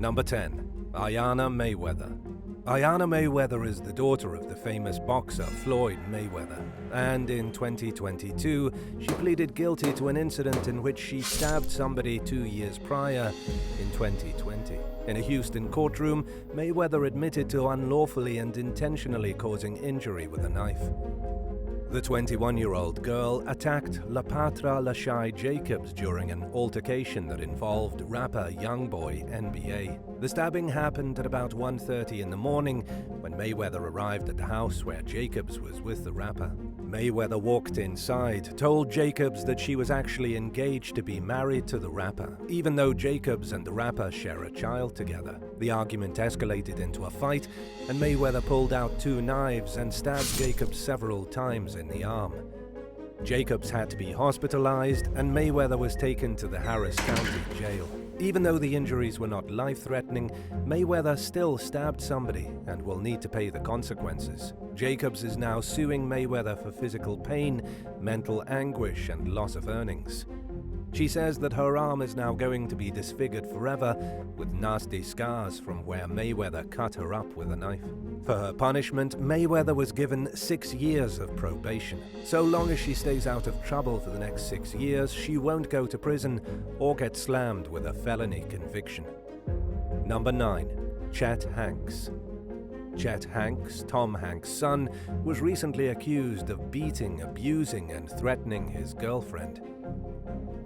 Number 10. TYANNA Mayweather. TYANNA Mayweather is the daughter of the famous boxer Floyd Mayweather, and in 2022, she pleaded guilty to an incident in which she stabbed somebody 2 years prior in 2020. In a Houston courtroom, Mayweather admitted to unlawfully and intentionally causing injury with a knife. The 21-year-old girl attacked LaPatra Lashai Jacobs during an altercation that involved rapper Youngboy NBA. The stabbing happened at about 1:30 in the morning when Mayweather arrived at the house where Jacobs was with the rapper. Mayweather walked inside, told Jacobs that she was actually engaged to be married to the rapper, even though Jacobs and the rapper share a child together. The argument escalated into a fight, and Mayweather pulled out 2 knives and stabbed Jacobs several times in the arm. Jacobs had to be hospitalized, and Mayweather was taken to the Harris County Jail. Even though the injuries were not life-threatening, Mayweather still stabbed somebody and will need to pay the consequences. Jacobs is now suing Mayweather for physical pain, mental anguish, and loss of earnings. She says that her arm is now going to be disfigured forever with nasty scars from where Mayweather cut her up with a knife. For her punishment, Mayweather was given 6 years of probation. So long as she stays out of trouble for the next 6 years, she won't go to prison or get slammed with a felony conviction. Number 9. Chet Hanks. Chet Hanks, Tom Hanks' son, was recently accused of beating, abusing, and threatening his girlfriend.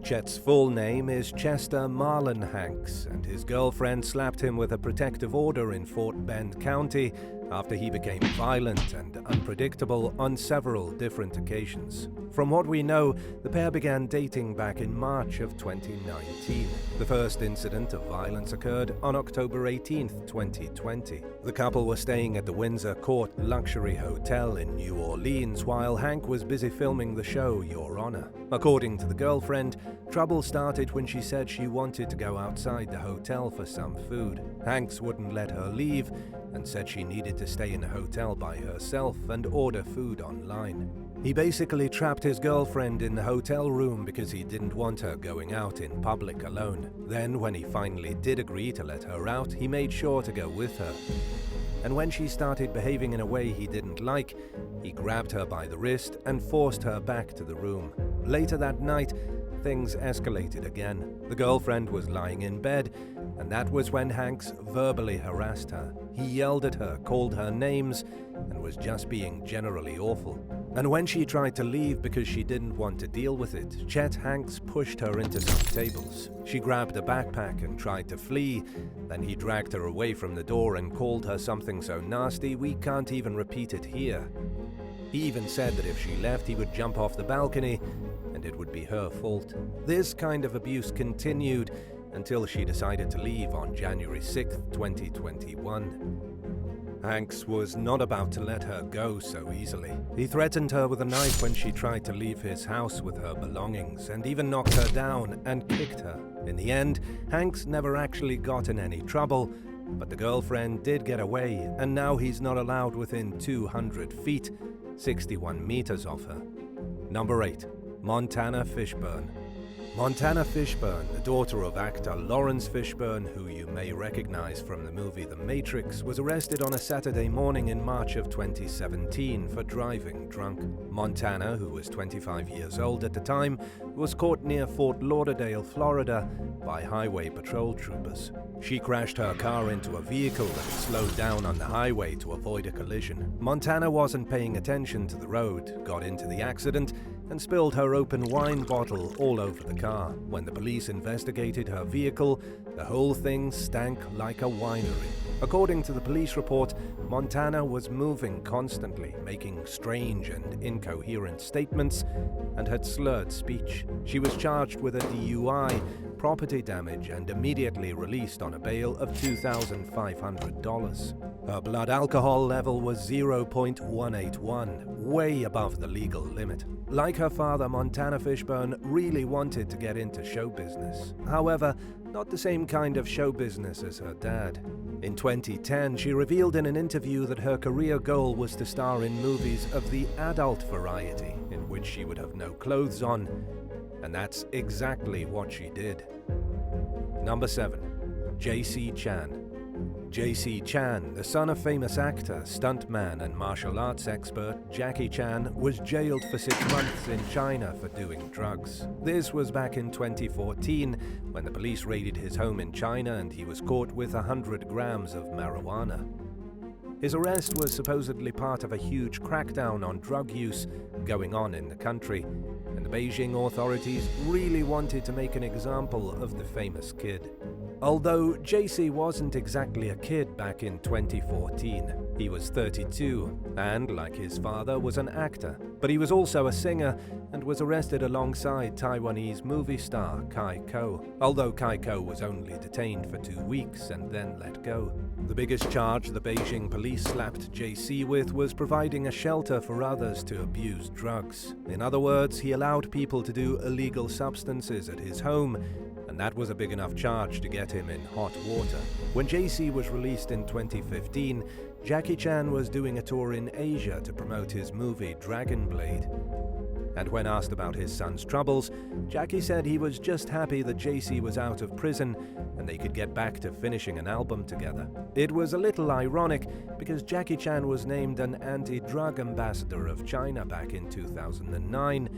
Chet's full name is Chester Marlon Hanks, and his girlfriend slapped him with a protective order in Fort Bend County after he became violent and unpredictable on several different occasions. From what we know, the pair began dating back in March of 2019. The first incident of violence occurred on October 18, 2020. The couple were staying at the Windsor Court Luxury Hotel in New Orleans while Hank was busy filming the show Your Honor. According to the girlfriend, trouble started when she said she wanted to go outside the hotel for some food. Hanks wouldn't let her leave and said she needed to stay in a hotel by herself and order food online. He basically trapped his girlfriend in the hotel room because he didn't want her going out in public alone. Then, when he finally did agree to let her out, he made sure to go with her. And when she started behaving in a way he didn't like, he grabbed her by the wrist and forced her back to the room. Later that night, things escalated again. The girlfriend was lying in bed, and that was when Hanks verbally harassed her. He yelled at her, called her names, and was just being generally awful. And when she tried to leave because she didn't want to deal with it, Chet Hanks pushed her into some tables. She grabbed a backpack and tried to flee. Then he dragged her away from the door and called her something so nasty we can't even repeat it here. He even said that if she left, he would jump off the balcony and it would be her fault. This kind of abuse continued until she decided to leave on January 6, 2021. Hanks was not about to let her go so easily. He threatened her with a knife when she tried to leave his house with her belongings, and even knocked her down and kicked her. In the end, Hanks never actually got in any trouble, but the girlfriend did get away, and now he's not allowed within 200 feet, 61 meters of her. Number 8. Montana Fishburne. Montana Fishburne, the daughter of actor Lawrence Fishburne, who you may recognize from the movie The Matrix, was arrested on a Saturday morning in March of 2017 for driving drunk. Montana, who was 25 years old at the time, was caught near Fort Lauderdale, Florida, by highway patrol troopers. She crashed her car into a vehicle that had slowed down on the highway to avoid a collision. Montana wasn't paying attention to the road, got into the accident, and spilled her open wine bottle all over the car. When the police investigated her vehicle, the whole thing stank like a winery. According to the police report, Montana was moving constantly, making strange and incoherent statements, and had slurred speech. She was charged with a DUI, property damage, and immediately released on a bail of $2,500. Her blood alcohol level was 0.181, way above the legal limit. Like her father, Montana Fishburne really wanted to get into show business. However, not the same kind of show business as her dad. In 2010, she revealed in an interview that her career goal was to star in movies of the adult variety, in which she would have no clothes on, and that's exactly what she did. Number 7. JAYCEE Chan. JAYCEE Chan, the son of famous actor, stuntman and martial arts expert Jackie Chan, was jailed for 6 months in China for doing drugs. This was back in 2014 when the police raided his home in China and he was caught with 100 grams of marijuana. His arrest was supposedly part of a huge crackdown on drug use going on in the country, and the Beijing authorities really wanted to make an example of the famous kid. Although JAYCEE wasn't exactly a kid back in 2014, he was 32 and, like his father, was an actor. But he was also a singer and was arrested alongside Taiwanese movie star Kai Ko, although Kai Ko was only detained for 2 weeks and then let go. The biggest charge the Beijing police slapped JAYCEE with was providing a shelter for others to abuse drugs. In other words, he allowed people to do illegal substances at his home, and that was a big enough charge to get him in hot water. When JAYCEE was released in 2015, Jackie Chan was doing a tour in Asia to promote his movie Dragon Blade. And when asked about his son's troubles, Jackie said he was just happy that JAYCEE was out of prison and they could get back to finishing an album together. It was a little ironic because Jackie Chan was named an anti-drug ambassador of China back in 2009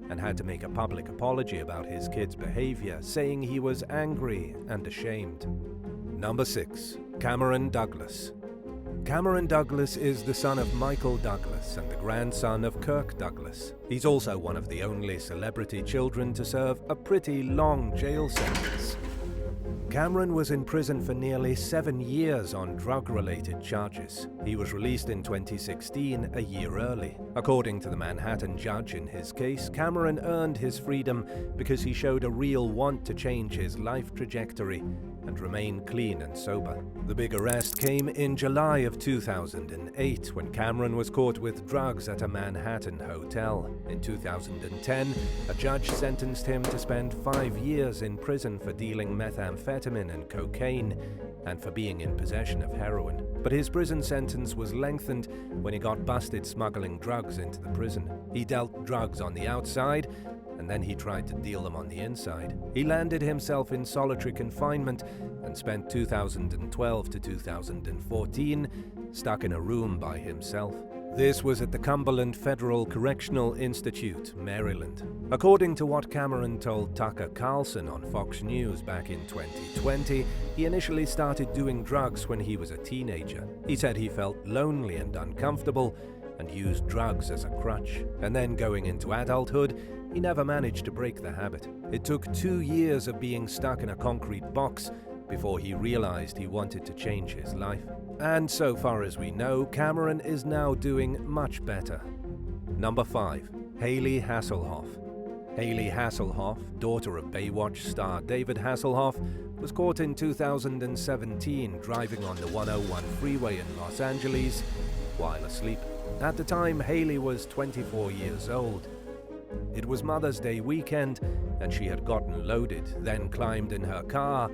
and had to make a public apology about his kid's behavior, saying he was angry and ashamed. Number 6. Cameron Douglas. Cameron Douglas is the son of Michael Douglas and the grandson of Kirk Douglas. He's also one of the only celebrity children to serve a pretty long jail sentence. Cameron was in prison for nearly 7 years on drug-related charges. He was released in 2016, a year early. According to the Manhattan judge in his case, Cameron earned his freedom because he showed a real want to change his life trajectory and remain clean and sober. The big arrest came in July of 2008 when Cameron was caught with drugs at a Manhattan hotel. In 2010, a judge sentenced him to spend 5 years in prison for dealing methamphetamine and cocaine and for being in possession of heroin. But his prison sentence was lengthened when he got busted smuggling drugs into the prison. He dealt drugs on the outside, and then he tried to deal them on the inside. He landed himself in solitary confinement and spent 2012 to 2014 stuck in a room by himself. This was at the Cumberland Federal Correctional Institute, Maryland. According to what Cameron told Tucker Carlson on Fox News back in 2020, he initially started doing drugs when he was a teenager. He said he felt lonely and uncomfortable and used drugs as a crutch. And then going into adulthood, he never managed to break the habit. It took 2 years of being stuck in a concrete box before he realized he wanted to change his life. And so far as we know, Cameron is now doing much better. Number 5. HAYLEY Hasselhoff. HAYLEY Hasselhoff, daughter of Baywatch star David Hasselhoff, was caught in 2017 driving on the 101 freeway in Los Angeles while asleep. At the time, HAYLEY was 24 years old. It was Mother's Day weekend, and she had gotten loaded, then climbed in her car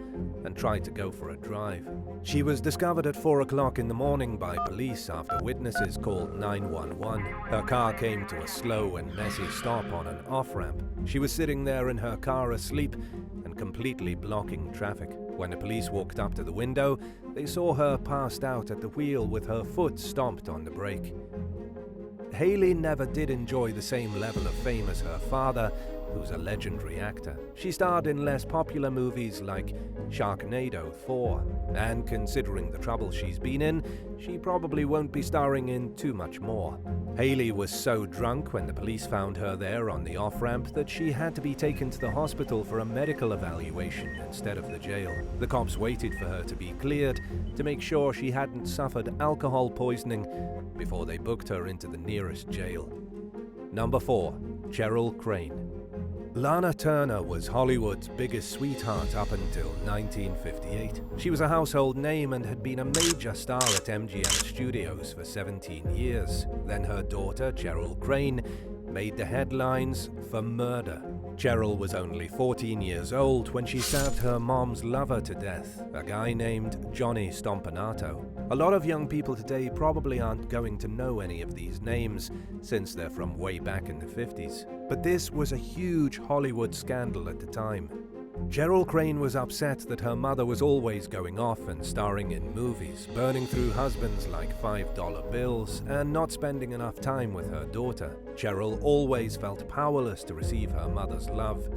and tried to go for a drive. She was discovered at 4 o'clock in the morning by police after witnesses called 911. Her car came to a slow and messy stop on an off-ramp. She was sitting there in her car asleep and completely blocking traffic. When the police walked up to the window, they saw her passed out at the wheel with her foot stomped on the brake. HAYLEY never did enjoy the same level of fame as her father, who's a legendary actor. She starred in less popular movies like Sharknado 4, and considering the trouble she's been in, she probably won't be starring in too much more. HAYLEY was so drunk when the police found her there on the off-ramp that she had to be taken to the hospital for a medical evaluation instead of the jail. The cops waited for her to be cleared to make sure she hadn't suffered alcohol poisoning before they booked her into the nearest jail. Number 4. CHERYL Crane. Lana Turner was Hollywood's biggest sweetheart up until 1958. She was a household name and had been a major star at MGM Studios for 17 years. Then her daughter, CHERYL Crane, made the headlines for murder. CHERYL was only 14 years old when she stabbed her mom's lover to death, a guy named Johnny Stompanato. A lot of young people today probably aren't going to know any of these names since they're from way back in the 50s. But this was a huge Hollywood scandal at the time. Cheryl Crane was upset that her mother was always going off and starring in movies, burning through husbands like $5 bills, and not spending enough time with her daughter. Cheryl always felt powerless to receive her mother's love.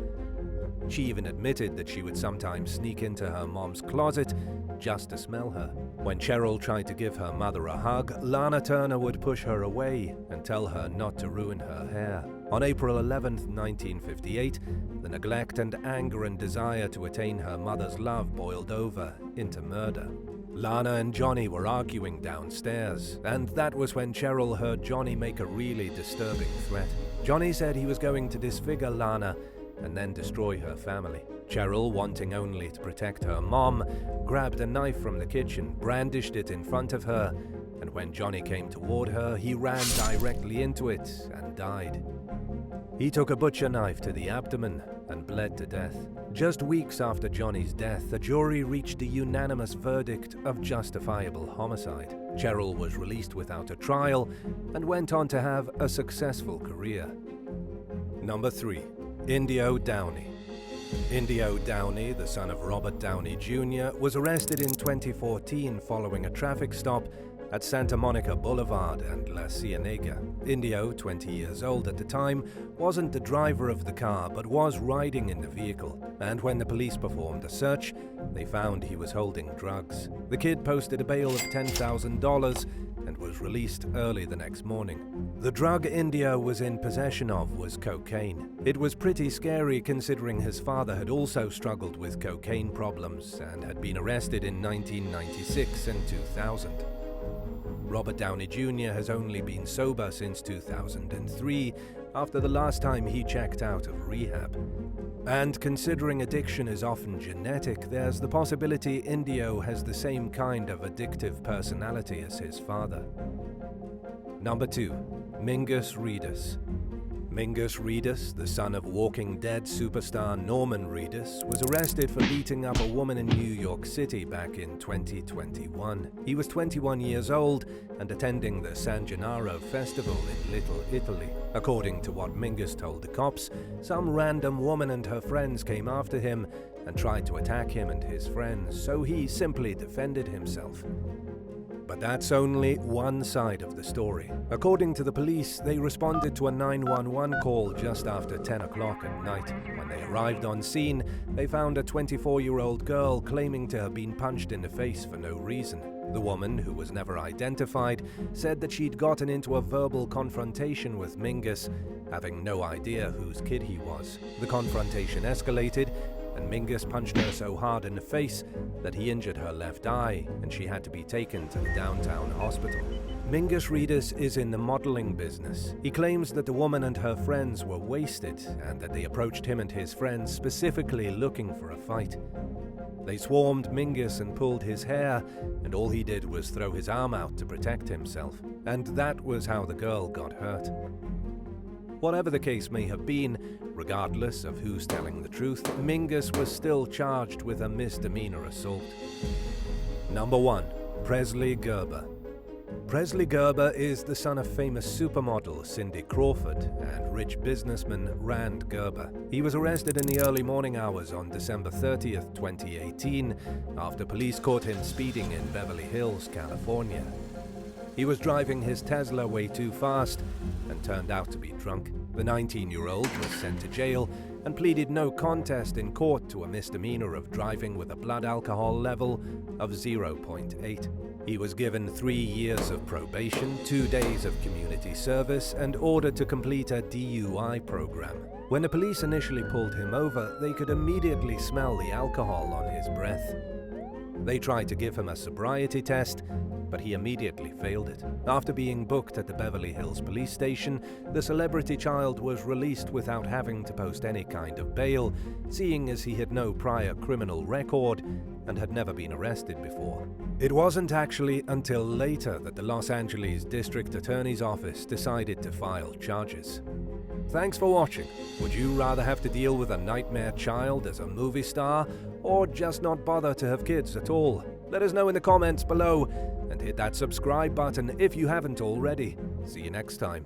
She even admitted that she would sometimes sneak into her mom's closet just to smell her. When Cheryl tried to give her mother a hug, Lana Turner would push her away and tell her not to ruin her hair. On April 11, 1958, the neglect and anger and desire to attain her mother's love boiled over into murder. Lana and Johnny were arguing downstairs, and that was when Cheryl heard Johnny make a really disturbing threat. Johnny said he was going to disfigure Lana and then destroy her family. Cheryl, wanting only to protect her mom, grabbed a knife from the kitchen, brandished it in front of her, and when Johnny came toward her, he ran directly into it and died. He took a butcher knife to the abdomen and bled to death. Just weeks after Johnny's death, the jury reached a unanimous verdict of justifiable homicide. Cheryl was released without a trial and went on to have a successful career. Number 3. Indio Downey. Indio Downey, the son of Robert Downey Jr., was arrested in 2014 following a traffic stop at Santa Monica Boulevard and La Cienega. Indio, 20 years old at the time, wasn't the driver of the car but was riding in the vehicle, and when the police performed a search, they found he was holding drugs. The kid posted a bail of $10,000 and was released early the next morning. The drug Indio was in possession of was cocaine. It was pretty scary considering his father had also struggled with cocaine problems and had been arrested in 1996 and 2000. Robert Downey Jr. has only been sober since 2003, after the last time he checked out of rehab. And considering addiction is often genetic, there's the possibility Indio has the same kind of addictive personality as his father. Number 2. Mingus Reedus. Mingus Reedus, the son of Walking Dead superstar Norman Reedus, was arrested for beating up a woman in New York City back in 2021. He was 21 years old and attending the San Gennaro Festival in Little Italy. According to what Mingus told the cops, some random woman and her friends came after him and tried to attack him and his friends, so he simply defended himself. But that's only one side of the story. According to the police, they responded to a 911 call just after 10 o'clock at night. When they arrived on scene, they found a 24-year-old girl claiming to have been punched in the face for no reason. The woman, who was never identified, said that she'd gotten into a verbal confrontation with Mingus, having no idea whose kid he was. The confrontation escalated, and Mingus punched her so hard in the face that he injured her left eye, and she had to be taken to the downtown hospital. Mingus Reedus is in the modeling business. He claims that the woman and her friends were wasted, and that they approached him and his friends specifically looking for a fight. They swarmed Mingus and pulled his hair, and all he did was throw his arm out to protect himself. And that was how the girl got hurt. Whatever the case may have been, regardless of who's telling the truth, Mingus was still charged with a misdemeanor assault. Number 1. Presley Gerber. Presley Gerber is the son of famous supermodel Cindy Crawford and rich businessman Rand Gerber. He was arrested in the early morning hours on December 30th, 2018, after police caught him speeding in Beverly Hills, California. He was driving his Tesla way too fast and turned out to be drunk. The 19-year-old was sent to jail and pleaded no contest in court to a misdemeanor of driving with a blood alcohol level of 0.8. He was given 3 years of probation, 2 days of community service, and ordered to complete a DUI program. When the police initially pulled him over, they could immediately smell the alcohol on his breath. They tried to give him a sobriety test, but he immediately failed it. After being booked at the Beverly Hills police station, the celebrity child was released without having to post any kind of bail, seeing as he had no prior criminal record and had never been arrested before. It wasn't actually until later that the Los Angeles District Attorney's Office decided to file charges. Thanks for watching. Would you rather have to deal with a nightmare child as a movie star, or just not bother to have kids at all? Let us know in the comments below, and hit that subscribe button if you haven't already. See you next time.